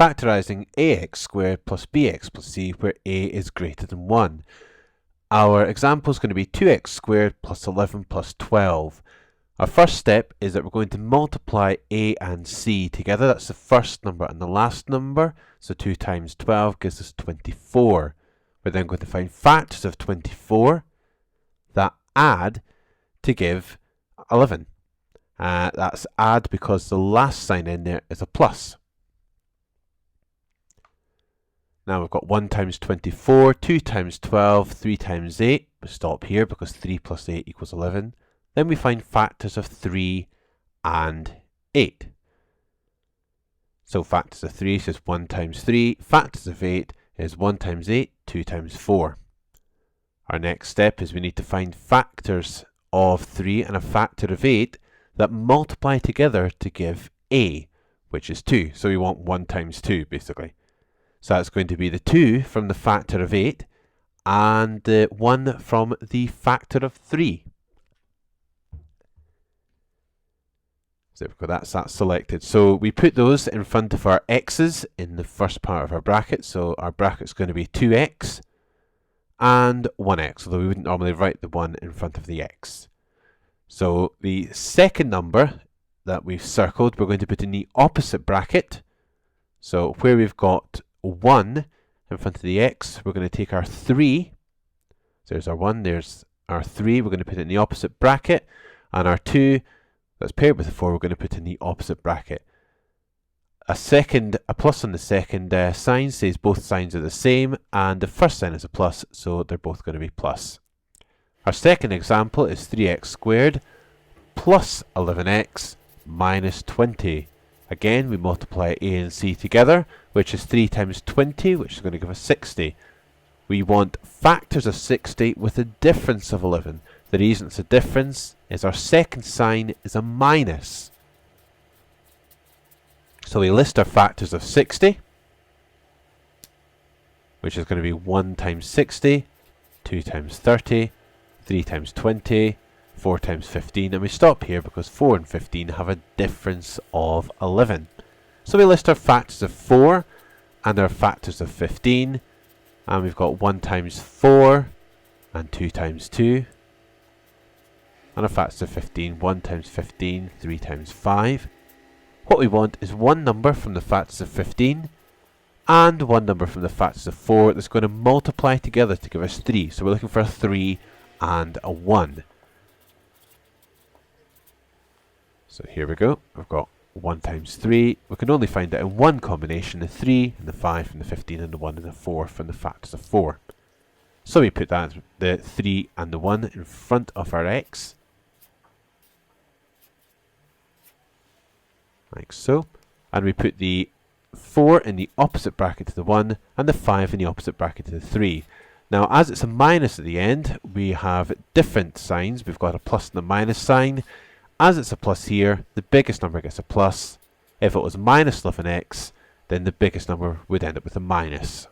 factorising ax squared plus bx plus c where a is greater than 1. Our example is going to be 2x squared plus 11 plus 12. Our first step is that we're going to multiply a and c together. That's the first number and the last number. So 2 times 12 gives us 24. We're then going to find factors of 24 that add to give 11. That's add because the last sign in there is a plus. Now we've got 1 times 24, 2 times 12, 3 times 8. We stop here because 3 plus 8 equals 11. Then we find factors of 3 and 8. So factors of 3 is 1 times 3. Factors of 8 is 1 times 8, 2 times 4. Our next step is we need to find factors of 3 and a factor of 8 that multiply together to give a, which is 2. So we want 1 times 2 basically. So that's going to be the 2 from the factor of 8 and 1 from the factor of 3. So we've got that selected. So we put those in front of our x's in the first part of our bracket. So our bracket's going to be 2x and 1x, although we wouldn't normally write the 1 in front of the x. So the second number that we've circled, we're going to put in the opposite bracket. So where we've got 1 in front of the x, we're going to take our 3. So there's our 1, there's our 3. We're going to put it in the opposite bracket. And our 2, that's paired with the 4, we're going to put in the opposite bracket. A plus on the second sign says both signs are the same, and the first sign is a plus, so they're both going to be plus. Our second example is 3x squared plus 11x minus 20. Again, we multiply a and c together, which is 3 times 20, which is going to give us 60. We want factors of 60 with a difference of 11. The reason it's a difference is our second sign is a minus. So we list our factors of 60, which is going to be 1 times 60, 2 times 30, 3 times 20, 4 times 15, and we stop here because 4 and 15 have a difference of 11. So we list our factors of 4 and our factors of 15, and we've got 1 times 4 and 2 times 2, and our factors of 15, 1 times 15, 3 times 5. What we want is one number from the factors of 15 and one number from the factors of 4 that's going to multiply together to give us 3. So we're looking for a 3 and a 1. So here we go. We've got 1 times 3. We can only find it in one combination, the 3 and the 5 and the 15 and the 1 and the 4 from the factors of 4. So we put that, the 3 and the 1 in front of our x, like so, and we put the 4 in the opposite bracket to the 1 and the 5 in the opposite bracket to the 3. Now as it's a minus at the end, we have different signs. We've got a plus and a minus sign. As it's a plus here, the biggest number gets a plus. If it was minus 11x, then the biggest number would end up with a minus.